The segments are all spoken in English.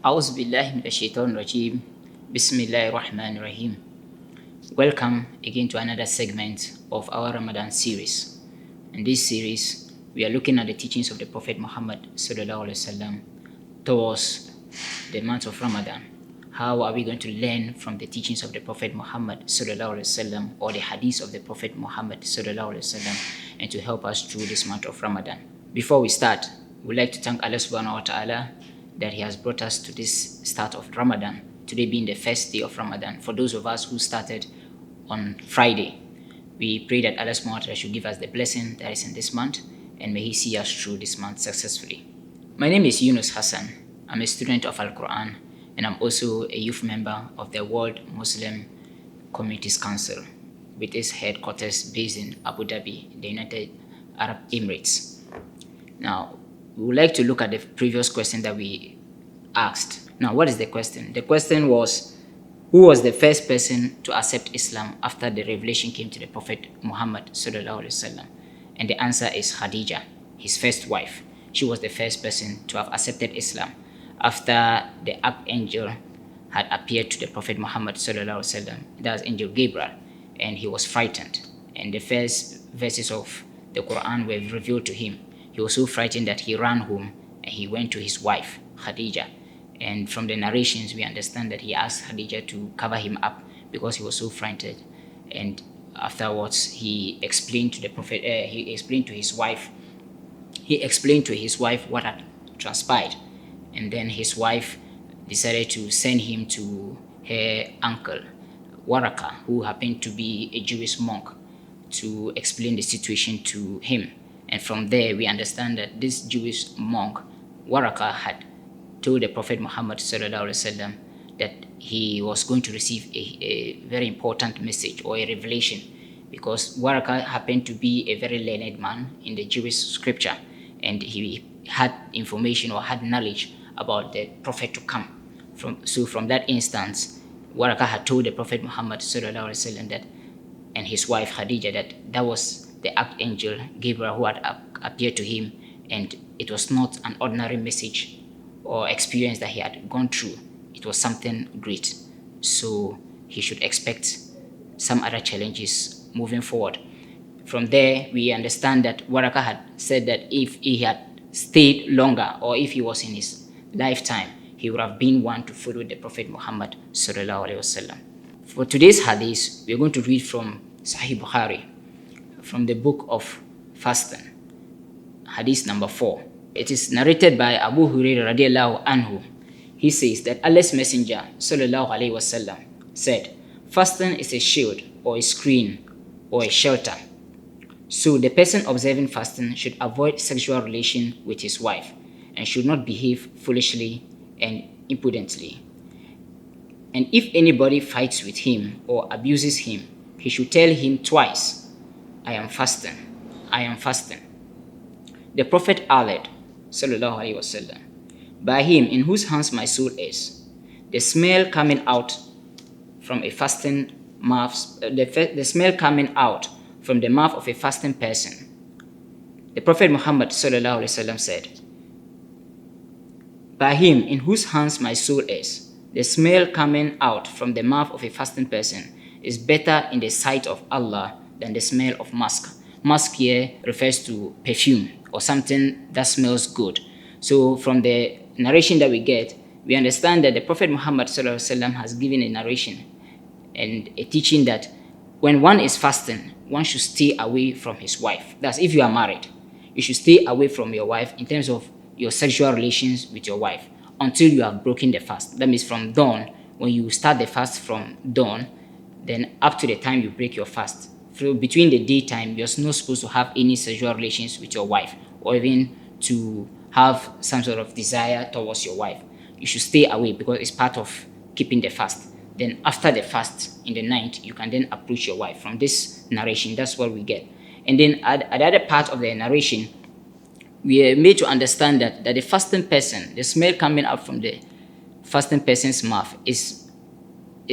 أعوذ بالله من الشيطان الرجيم. بسم الله الرحمن الرحيم. Welcome again to another segment of our Ramadan series. In this series, we are looking at the teachings of the Prophet Muhammad sallallahu alaihi wasallam towards the month of Ramadan. How are we going to learn from the teachings of the Prophet Muhammad sallallahu alaihi wasallam or the hadiths of the Prophet Muhammad sallallahu alaihi wasallam, and to help us through this month of Ramadan? Before we start, we'd like to thank Allah subhanahu wa ta'ala that He has brought us to this start of Ramadan, today being the first day of Ramadan. For those of us who started on Friday, we pray that Allah subhanahu wa ta'ala should give us the blessing that is in this month, and may He see us through this month successfully. My name is YUNUS HASSAN. I'm a student of Al-Quran, and I'm also a youth member of the World Muslim Communities Council, with its headquarters based in Abu Dhabi, the United Arab Emirates. Now, we would like to look at the previous question that we asked. Now, what is the question? The question was, who was the first person to accept Islam after the revelation came to the Prophet Muhammad sallallahu alaihi wasallam? And the answer is Khadija, his first wife. She was the first person to have accepted Islam after the archangel had appeared to the Prophet Muhammad sallallahu alaihi wasallam. That was Angel Gabriel, and he was frightened. And the first verses of the Quran were revealed to him. He was so frightened that he ran home and he went to his wife, Khadija. And from the narrations, we understand that he asked Khadija to cover him up because he was so frightened. And afterwards, he explained to the Prophet, he explained to his wife what had transpired. And then his wife decided to send him to her uncle, Waraka, who happened to be a Jewish monk, to explain the situation to him. And from there, we understand that this Jewish monk, Waraka, had told the Prophet Muhammad sallallahu alaihi wasallam that he was going to receive a very important message or a revelation, because Waraka happened to be a very learned man in the Jewish scripture, and he had information or had knowledge about the Prophet to come. From that instance, Waraka had told the Prophet Muhammad sallallahu alaihi wasallam that, and his wife Khadija, that was the archangel Gabriel who had appeared to him, and it was not an ordinary message or experience that he had gone through. It was something great. So he should expect some other challenges moving forward. From there, we understand that Waraka had said that if he had stayed longer, or if he was in his lifetime, he would have been one to follow the Prophet Muhammad sallallahu alaihi wasallam. For today's hadith, we are going to read from Sahih Bukhari, from the book of fasting, hadith number 4. It is narrated by Abu Hurairah radiallahu anhu. He says that Allah's Messenger sallallahu alaihi wasallam said, fasting is a shield or a screen or a shelter. So the person observing fasting should avoid sexual relation with his wife and should not behave foolishly and impudently. And if anybody fights with him or abuses him, he should tell him twice, I am fasting, I am fasting. The Prophet added, sallallahu alaihi wasallam, by him in whose hands my soul is, the smell coming out from a fasting mouth, the smell coming out from the mouth of a fasting person. The Prophet Muhammad sallallahu alaihi wasallam said, by him in whose hands my soul is, the smell coming out from the mouth of a fasting person is better in the sight of Allah than the smell of musk. Musk here refers to perfume or something that smells good. So from the narration that we get, we understand that the Prophet Muhammad sallallahu alaihi wasallam has given a narration and a teaching that when one is fasting, one should stay away from his wife. That's if you are married. You should stay away from your wife in terms of your sexual relations with your wife until you have broken the fast. That means from dawn, when you start the fast from dawn, then up to the time you break your fast. So between the daytime, you're not supposed to have any sexual relations with your wife or even to have some sort of desire towards your wife. You should stay away because it's part of keeping the fast. Then after the fast in the night, you can then approach your wife. From this narration, that's what we get. And then at the other part of the narration, we are made to understand that the fasting person, the smell coming out from the fasting person's mouth is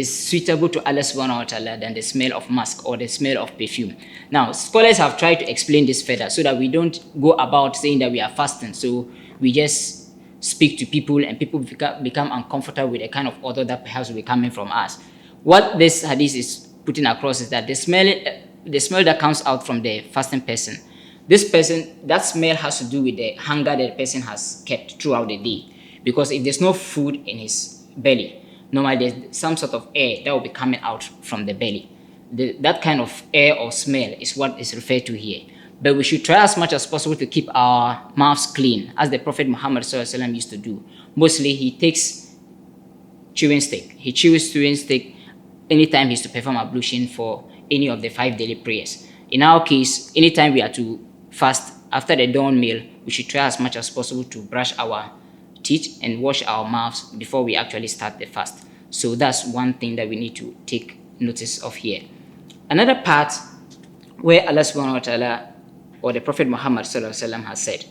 suitable to Allah subhanahu wa ta'ala than the smell of musk or the smell of perfume. Now, scholars have tried to explain this further so that we don't go about saying that we are fasting. So we just speak to people and people become uncomfortable with a kind of odor that perhaps will be coming from us. What this hadith is putting across is that the smell that comes out from the fasting person, that smell has to do with the hunger that the person has kept throughout the day. Because if there's no food in his belly, normally there's some sort of air that will be coming out from the belly. That kind of air or smell is what is referred to here. But we should try as much as possible to keep our mouths clean, as the Prophet Muhammad ﷺ used to do. Mostly he takes chewing stick. He chews chewing stick anytime he's to perform ablution for any of the 5 daily prayers. In our case, anytime we are to fast after the dawn meal, we should try as much as possible to brush our teeth and wash our mouths before we actually start the fast. So that's one thing that we need to take notice of here. Another part where Allah subhanahu wa ta'ala or the Prophet Muhammad ﷺ has said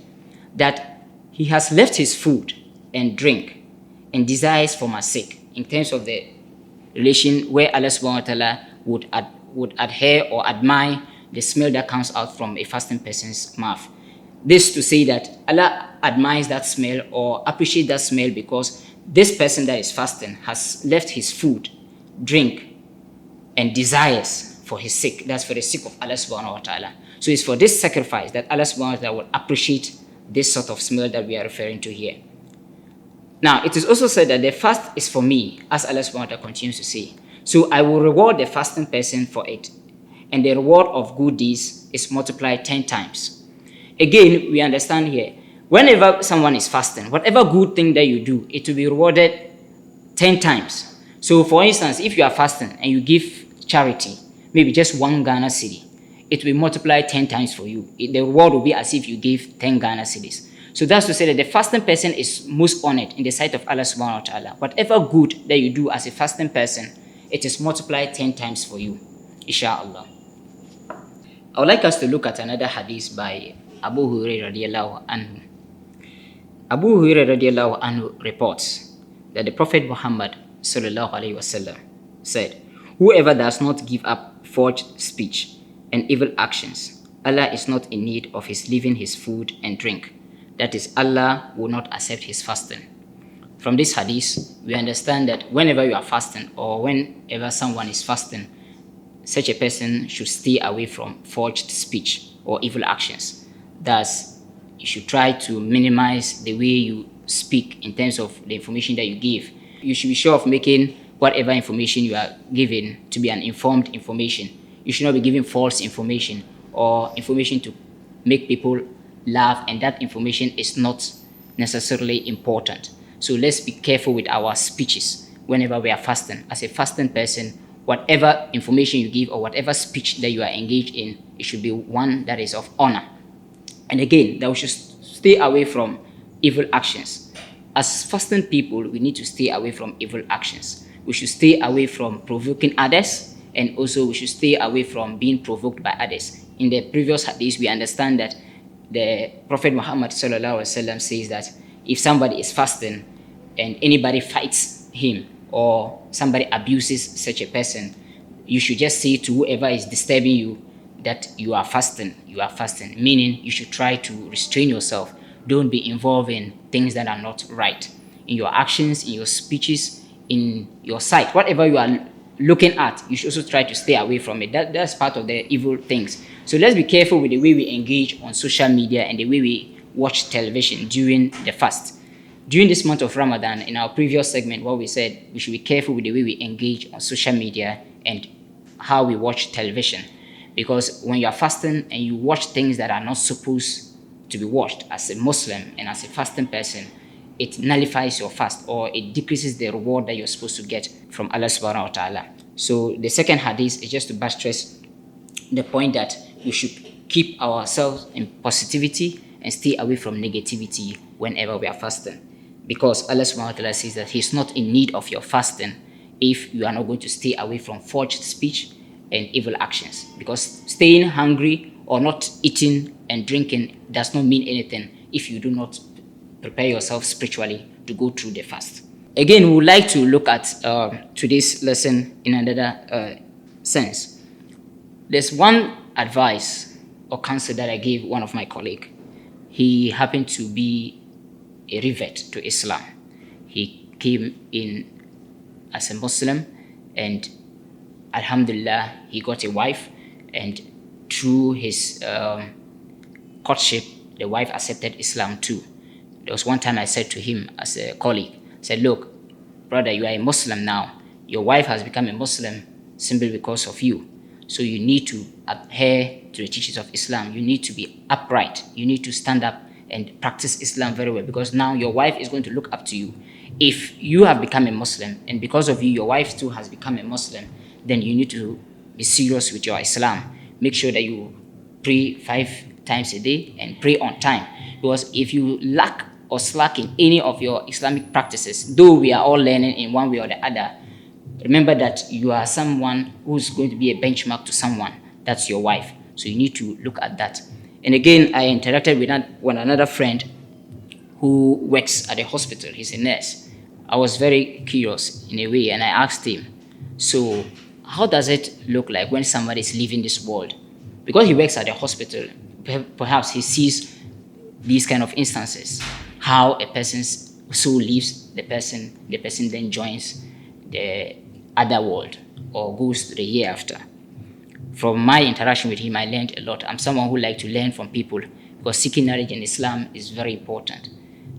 that he has left his food and drink and desires for my sake, in terms of the relation where Allah subhanahu wa ta'ala would adhere or admire the smell that comes out from a fasting person's mouth. This to say that Allah admires that smell or appreciates that smell because this person that is fasting has left his food, drink, and desires for his sake. That's for the sake of Allah subhanahu wa ta'ala. So it's for this sacrifice that Allah subhanahu wa ta'ala will appreciate this sort of smell that we are referring to here. Now, it is also said that the fast is for me, as Allah subhanahu wa ta'ala continues to say. So I will reward the fasting person for it. And the reward of good deeds is multiplied 10 times. Again, we understand here, whenever someone is fasting, whatever good thing that you do, it will be rewarded 10 times. So for instance, if you are fasting and you give charity, maybe just 1 Ghana cedi, it will be multiplied 10 times for you. The reward will be as if you gave 10 Ghana cedis. So that's to say that the fasting person is most honored in the sight of Allah subhanahu wa ta'ala. Whatever good that you do as a fasting person, it is multiplied 10 times for you, inshallah. I would like us to look at another hadith by Abu Hira radiallahu anhu. Abu Hira radiallahu anhu reports that the Prophet Muhammad sallallahu alaihi wasallam said, "Whoever does not give up forged speech and evil actions, Allah is not in need of his leaving his food and drink. That is, Allah will not accept his fasting." From this hadith, we understand that whenever you are fasting or whenever someone is fasting, such a person should stay away from forged speech or evil actions. Thus, you should try to minimize the way you speak in terms of the information that you give. You should be sure of making whatever information you are giving to be an informed information. You should not be giving false information or information to make people laugh, and that information is not necessarily important. So let's be careful with our speeches whenever we are fasting. As a fasting person, whatever information you give or whatever speech that you are engaged in, it should be one that is of honor. And again, that we should stay away from evil actions. As fasting people, we need to stay away from evil actions. We should stay away from provoking others, and also we should stay away from being provoked by others. In the previous hadith, we understand that the Prophet Muhammad sallallahu alaihi wasallam says that if somebody is fasting and anybody fights him or somebody abuses such a person, you should just say to whoever is disturbing you that you are fasting, meaning you should try to restrain yourself. Don't be involved in things that are not right. In your actions, in your speeches, in your sight, whatever you are looking at, you should also try to stay away from it. That's part of the evil things. So let's be careful with the way we engage on social media and the way we watch television during the fast. During this month of Ramadan, in our previous segment, what we said, we should be careful with the way we engage on social media and how we watch television. Because when you are fasting and you watch things that are not supposed to be watched as a Muslim and as a fasting person, it nullifies your fast or it decreases the reward that you're supposed to get from Allah subhanahu wa ta'ala. So the second hadith is just to buttress the point that we should keep ourselves in positivity and stay away from negativity whenever we are fasting. Because Allah subhanahu wa ta'ala says that He's not in need of your fasting if you are not going to stay away from forged speech and evil actions. Because staying hungry or not eating and drinking does not mean anything if you do not prepare yourself spiritually to go through the fast. Again, we would like to look at today's lesson in another sense. There's one advice or counsel that I gave one of my colleagues. He happened to be a revert to Islam. He came in as a Muslim, and Alhamdulillah, he got a wife, and through his courtship, the wife accepted Islam too. There was one time I said to him as a colleague, I said, look, brother, you are a Muslim now. Your wife has become a Muslim simply because of you. So you need to adhere to the teachings of Islam. You need to be upright. You need to stand up and practice Islam very well, because now your wife is going to look up to you. If you have become a Muslim, and because of you, your wife too has become a Muslim, then you need to be serious with your Islam. Make sure that you pray 5 times a day and pray on time. Because if you lack or slack in any of your Islamic practices, though we are all learning in one way or the other, remember that you are someone who's going to be a benchmark to someone. That's your wife. So you need to look at that. And again, I interacted with another friend who works at a hospital. He's a nurse. I was very curious in a way, and I asked him, so how does it look like when somebody is leaving this world? Because he works at a hospital, perhaps he sees these kind of instances, how a person's soul leaves the person then joins the other world or goes to the hereafter. From my interaction with him, I learned a lot. I'm someone who likes to learn from people, because seeking knowledge in Islam is very important.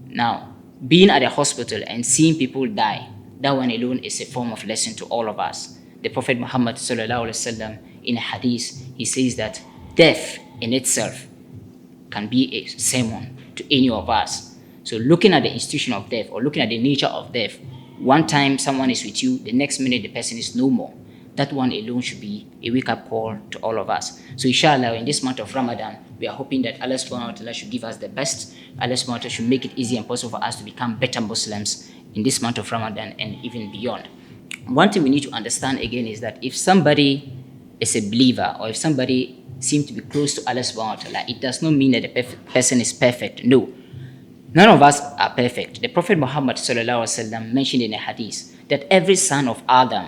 Now, being at a hospital and seeing people die, that one alone is a form of lesson to all of us. The Prophet Muhammad sallallahu alaihi wasallam, in a hadith, he says that death in itself can be a sermon to any of us. So looking at the institution of death, or looking at the nature of death, one time someone is with you, the next minute the person is no more. That one alone should be a wake-up call to all of us. So inshallah, in this month of Ramadan, we are hoping that Allah subhanahu wa ta'ala should give us the best. Allah subhanahu wa ta'ala should make it easy and possible for us to become better Muslims in this month of Ramadan and even beyond. One thing we need to understand again is that if somebody is a believer, or if somebody seems to be close to Allah subhanahu wa ta'ala, it does not mean that the person is perfect. No. None of us are perfect. The Prophet Muhammad sallallahu alaihi wasallam mentioned in a hadith that every son of Adam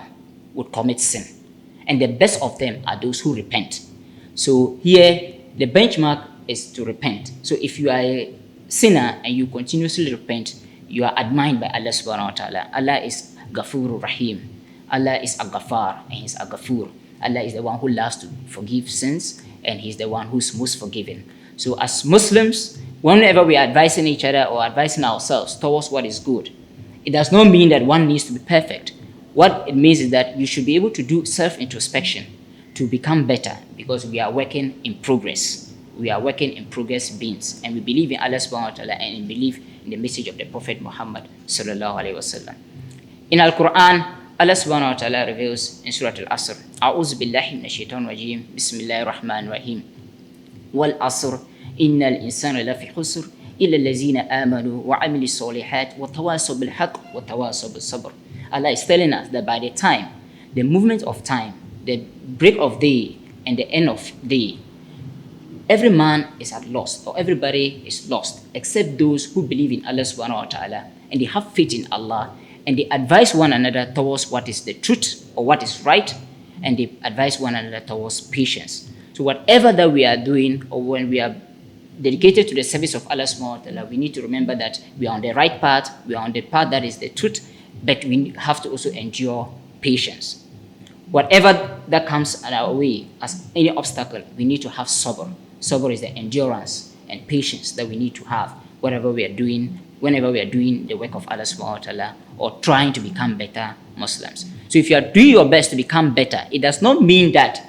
would commit sin, and the best of them are those who repent. So here, the benchmark is to repent. So if you are a sinner and you continuously repent, you are admired by Allah subhanahu wa ta'ala. Allah is Ghafurur Rahim. Allah is Al-Ghafar, and He's Al-Ghafur. Allah is the one who loves to forgive sins, and He's the one who's most forgiving. So as Muslims, whenever we are advising each other or advising ourselves towards what is good, it does not mean that one needs to be perfect. What it means is that you should be able to do self-introspection to become better, because we are working in progress. We are working in progress beings, and we believe in Allah subhanahu wa ta'ala, and we believe in the message of the Prophet Muhammad sallallahu alaihi wasallam. In Al-Quran, Allah subhanahu wa ta'ala reveals in Surah Al-Asr, A'udhu billahi minash shaitanir rajim, Bismillahir Rahmanir Rahim. Wal Asr, innal insana lafi khusr, illa allazina amanu wa amilu solihat wa tawasaw bil haqq wa tawasaw bis sabr. Allah is telling us that by the time, the movement of time, the break of day and the end of day, every man is at loss, or everybody is lost, except those who believe in Allah subhanahu wa ta'ala, and they have faith in Allah, and they advise one another towards what is the truth or what is right, and they advise one another towards patience. So whatever that we are doing, or when we are dedicated to the service of Allah subhanahu wa ta'ala, we need to remember that we are on the right path, we are on the path that is the truth, but we have to also endure patience. Whatever that comes at our way as any obstacle, we need to have sabr. Sabr is the endurance and patience that we need to have whenever we are doing the work of Allah subhanahu wa ta'ala, or trying to become better Muslims. So if you are doing your best to become better, it does not mean that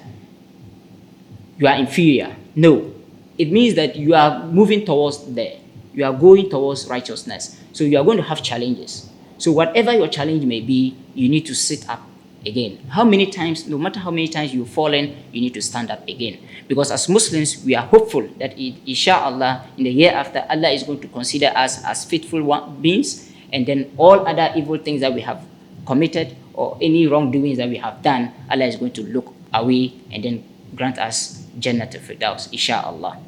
you are inferior. No. It means that you are moving towards there. You are going towards righteousness. So you are going to have challenges. So whatever your challenge may be, you need to sit up again. How many times, no matter how many times you've fallen, you need to stand up again. Because as Muslims, we are hopeful that inshallah, in the year after, Allah is going to consider us as faithful beings, and then all other evil things that we have committed or any wrongdoings that we have done, Allah is going to look away and then grant us Jannat al-Firdaus, inshallah.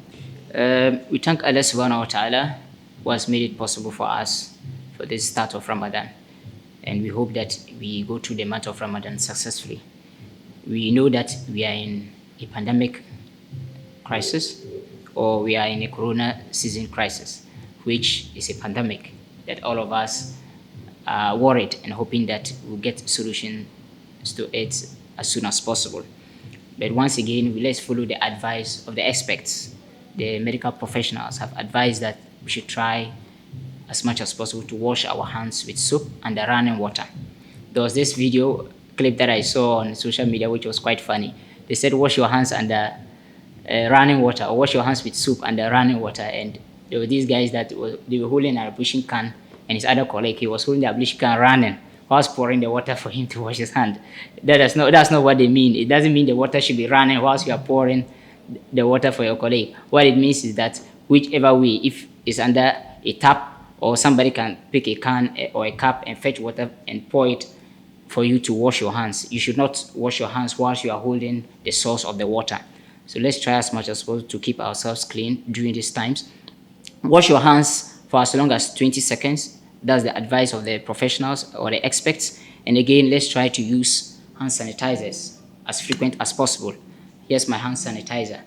We thank Allah subhanahu wa ta'ala who has made it possible for us for this start of Ramadan, and we hope that we go through the month of Ramadan successfully. We know that we are in a pandemic crisis, or we are in a corona season crisis, which is a pandemic. that all of us are worried and hoping that we'll get solutions to it as soon as possible. But once again, let's follow the advice of the experts. The medical professionals have advised that we should try as much as possible to wash our hands with soap and the running water. There was this video clip that I saw on social media which was quite funny. They said wash your hands under running water, or wash your hands with soap and the running water. And there were these guys that they were holding an ablution can, and his other colleague, he was holding the ablution can running whilst pouring the water for him to wash his hand. That's not what they mean. It doesn't mean the water should be running whilst you are pouring the water for your colleague. What it means is that whichever way, if it's under a tap, or somebody can pick a can or a cup and fetch water and pour it for you to wash your hands, you should not wash your hands whilst you are holding the source of the water. So let's try as much as possible to keep ourselves clean during these times. Wash your hands for as long as 20 seconds. That's the advice of the professionals or the experts. And again, let's try to use hand sanitizers as frequent as possible. Here's my hand sanitizer.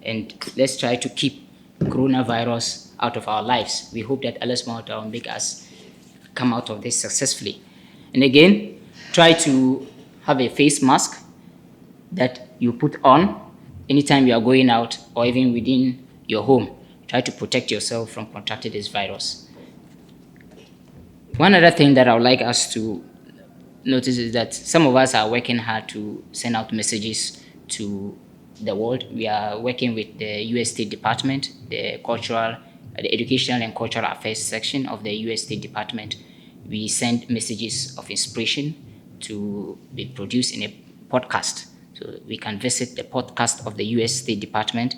And let's try to keep coronavirus out of our lives. We hope that Allah subhanahu wa ta'ala will make us come out of this successfully. And again, try to have a face mask that you put on anytime you are going out or even within your home. Try to protect yourself from contracting this virus. One other thing that I would like us to notice is that some of us are working hard to send out messages to the world. We are working with the US State Department, the Educational and Cultural Affairs section of the US State Department. We send messages of inspiration to be produced in a podcast. So we can visit the podcast of the US State Department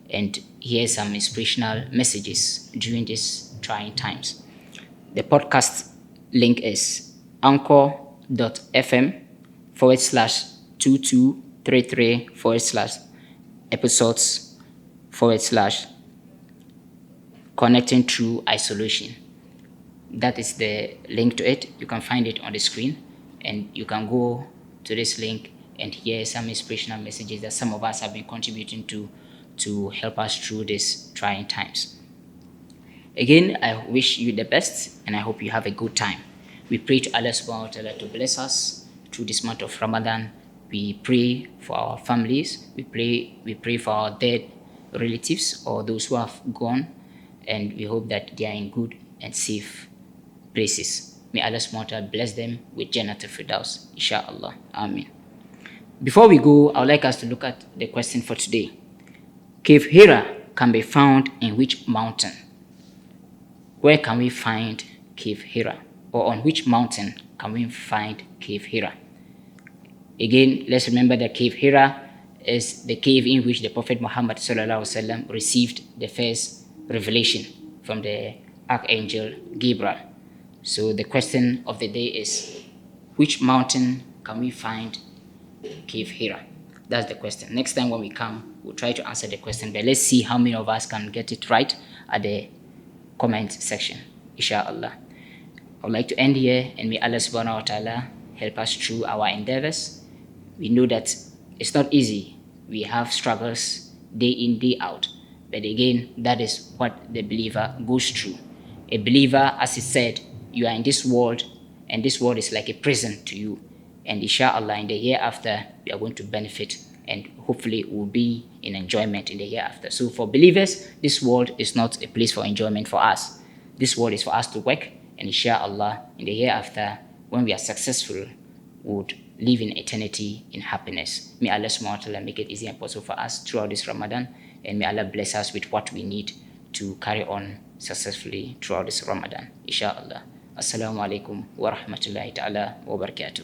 and hear some inspirational messages during these trying times. The podcast link is anchor.fm/2233/episodes/connecting through isolation. That is the link to it. You can find it on the screen, and you can go to this link and hear some inspirational messages that some of us have been contributing to help us through these trying times. Again, I wish you the best, and I hope you have a good time. We pray to Allah subhanahu wa ta'ala to bless us through this month of Ramadan. We pray for our families. We pray for our dead relatives or those who have gone, and we hope that they are in good and safe places. May Allah subhanahu wa ta'ala bless them with Jannat al-Firdaus, inshallah. Amen. Before we go, I would like us to look at the question for today. Cave Hira can be found in which mountain? Where can we find Cave Hira? Or on which mountain can we find Cave Hira? Again, let's remember that Cave Hira is the cave in which the Prophet Muhammad ﷺ received the first revelation from the Archangel Gabriel. So the question of the day is, which mountain can we find Cave Hira? That's the question. Next time when we come, we'll try to answer the question, but let's see how many of us can get it right at the comment section, inshallah. I would like to end here, and may Allah subhanahu wa ta'ala help us through our endeavors. We know that it's not easy. We have struggles day in, day out. But again, that is what the believer goes through. A believer, as he said, you are in this world, and this world is like a prison to you. And inshallah, in the hereafter, we are going to benefit, and hopefully will be in enjoyment in the hereafter. So for believers, this world is not a place for enjoyment for us. This world is for us to work, and inshallah, in the hereafter, when we are successful, we would live in eternity in happiness. May Allah subhanahu wa ta'ala make it easy and possible for us throughout this Ramadan, and may Allah bless us with what we need to carry on successfully throughout this Ramadan, inshallah. Assalamu alaikum wa rahmatullahi ta'ala wa barakatuh.